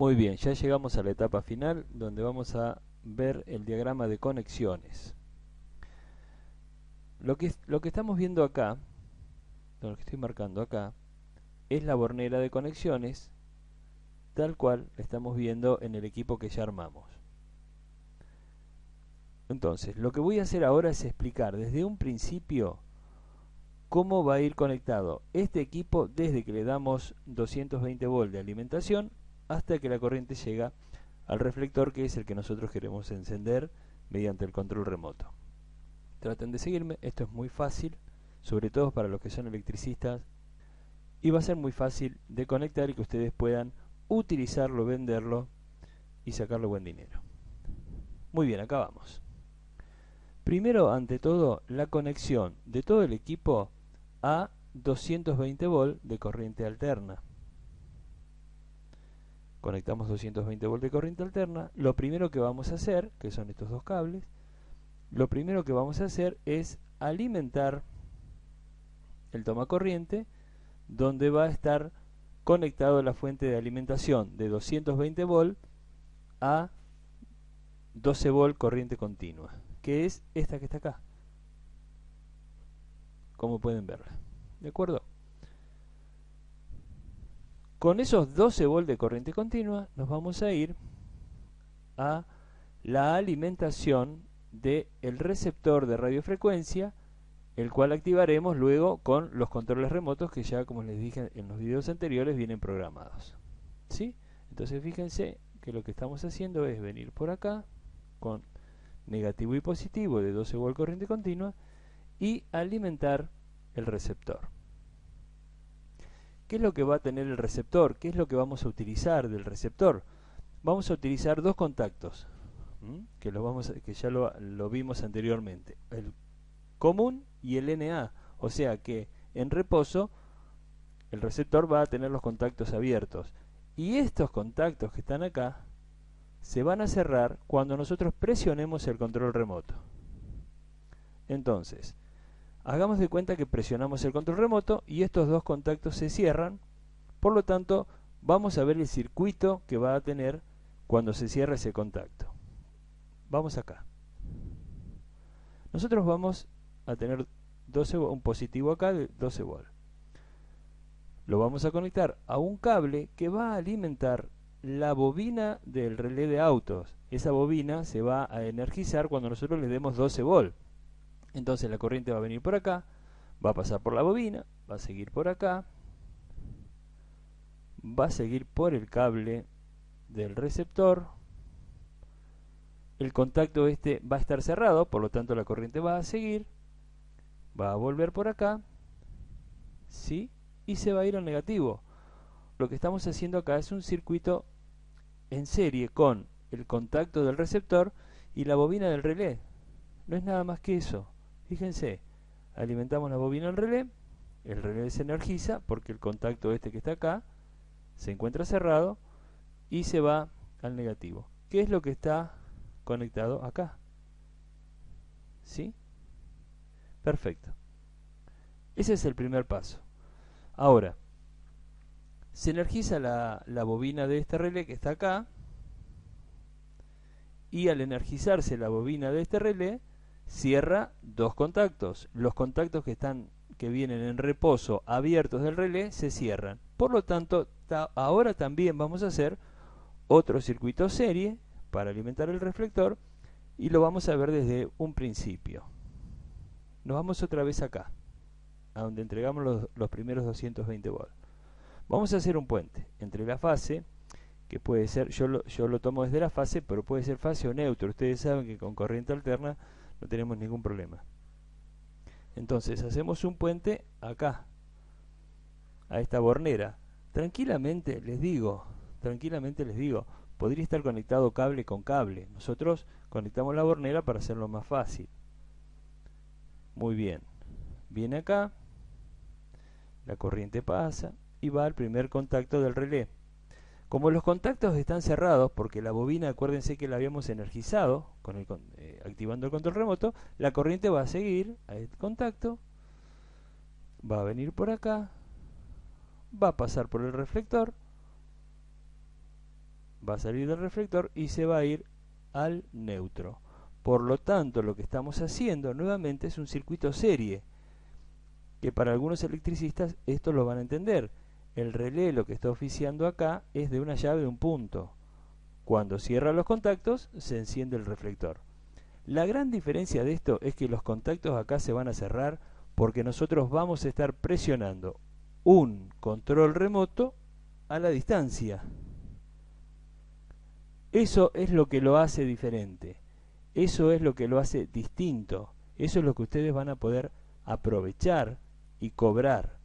Muy bien, ya llegamos a la etapa final donde vamos a ver el diagrama de conexiones. Lo que estamos viendo acá, lo que estoy marcando acá, es la bornera de conexiones tal cual la estamos viendo en el equipo que ya armamos. Entonces, lo que voy a hacer ahora es explicar desde un principio cómo va a ir conectado este equipo desde que le damos 220 volt de alimentación hasta que la corriente llega al reflector, que es el que nosotros queremos encender mediante el control remoto. Traten de seguirme, esto es muy fácil, sobre todo para los que son electricistas, y va a ser muy fácil de conectar y que ustedes puedan utilizarlo, venderlo y sacarle buen dinero. Muy bien, acá vamos. Primero, ante todo, la conexión de todo el equipo a 220 volt de corriente alterna. Conectamos 220 volt de corriente alterna. Lo primero que vamos a hacer, que son estos dos cables, lo primero que vamos a hacer es alimentar el tomacorriente donde va a estar conectado la fuente de alimentación de 220 volt a 12 volt corriente continua, que es esta que está acá, como pueden verla. ¿De acuerdo? Con esos 12 volt de corriente continua nos vamos a ir a la alimentación del receptor de radiofrecuencia, el cual activaremos luego con los controles remotos que ya, como les dije en los videos anteriores, vienen programados. ¿Sí? Entonces fíjense que lo que estamos haciendo es venir por acá con negativo y positivo de 12 volt corriente continua y alimentar el receptor. ¿Qué es lo que va a tener el receptor? ¿Qué es lo que vamos a utilizar del receptor? Vamos a utilizar dos contactos, que ya lo vimos anteriormente, el común y el NA, o sea que en reposo el receptor va a tener los contactos abiertos, y estos contactos que están acá se van a cerrar cuando nosotros presionemos el control remoto. Entonces, hagamos de cuenta que presionamos el control remoto y estos dos contactos se cierran, por lo tanto vamos a ver el circuito que va a tener cuando se cierra ese contacto. Vamos acá. Nosotros vamos a tener un positivo acá de 12 volt. Lo vamos a conectar a un cable que va a alimentar la bobina del relé de autos. Esa bobina se va a energizar cuando nosotros le demos 12 volt. Entonces la corriente va a venir por acá, va a pasar por la bobina, va a seguir por acá, va a seguir por el cable del receptor. El contacto este va a estar cerrado, por lo tanto la corriente va a seguir, va a volver por acá, ¿sí? Y se va a ir al negativo. Lo que estamos haciendo acá es un circuito en serie con el contacto del receptor y la bobina del relé. No es nada más que eso. Fíjense, alimentamos la bobina del relé, el relé se energiza porque el contacto este que está acá se encuentra cerrado y se va al negativo. ¿Qué es lo que está conectado acá? ¿Sí? Perfecto. Ese es el primer paso. Ahora, se energiza la bobina de este relé que está acá, y al energizarse la bobina de este relé, cierra dos contactos. Los contactos que vienen en reposo abiertos del relé se cierran. Por lo tanto, ahora también vamos a hacer otro circuito serie para alimentar el reflector y lo vamos a ver desde un principio. Nos vamos otra vez acá, a donde entregamos los primeros 220 volts. Vamos a hacer un puente entre la fase, que puede ser, yo lo tomo desde la fase, pero puede ser fase o neutro. Ustedes saben que con corriente alterna no tenemos ningún problema. Entonces hacemos un puente acá, a esta bornera. Tranquilamente les digo, podría estar conectado cable con cable. Nosotros conectamos la bornera para hacerlo más fácil. Muy bien. Viene acá, la corriente pasa y va al primer contacto del relé. Como los contactos están cerrados, porque la bobina, acuérdense que la habíamos energizado activando el control remoto, la corriente va a seguir a este contacto, va a venir por acá, va a pasar por el reflector, va a salir del reflector y se va a ir al neutro. Por lo tanto, lo que estamos haciendo nuevamente es un circuito serie, que para algunos electricistas esto lo van a entender. El relé lo que está oficiando acá es de una llave de un punto. Cuando cierra los contactos, se enciende el reflector. La gran diferencia de esto es que los contactos acá se van a cerrar porque nosotros vamos a estar presionando un control remoto a la distancia. Eso es lo que lo hace diferente. Eso es lo que lo hace distinto. Eso es lo que ustedes van a poder aprovechar y cobrar.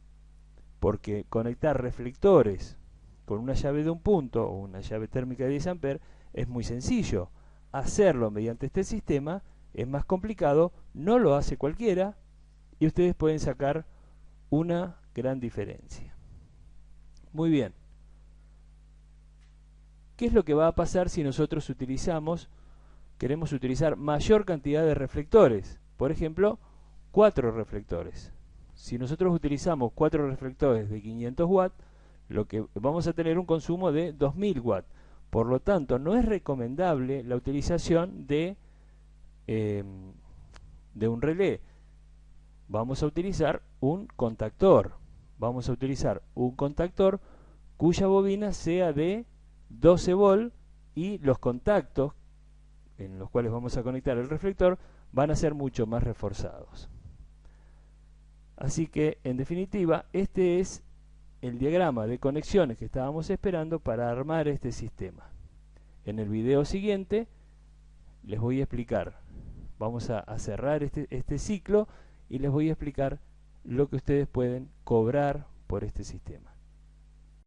Porque conectar reflectores con una llave de un punto o una llave térmica de 10 amperes es muy sencillo. Hacerlo mediante este sistema es más complicado, no lo hace cualquiera y ustedes pueden sacar una gran diferencia. Muy bien. ¿Qué es lo que va a pasar si nosotros queremos utilizar mayor cantidad de reflectores? Por ejemplo, 4 reflectores. Si nosotros utilizamos 4 reflectores de 500 watts, lo que vamos a tener un consumo de 2000 watts. Por lo tanto, no es recomendable la utilización de un relé. Vamos a utilizar un contactor. Vamos a utilizar un contactor cuya bobina sea de 12 volt y los contactos en los cuales vamos a conectar el reflector van a ser mucho más reforzados. Así que, en definitiva, este es el diagrama de conexiones que estábamos esperando para armar este sistema. En el video siguiente les voy a explicar, vamos a cerrar este ciclo y les voy a explicar lo que ustedes pueden cobrar por este sistema.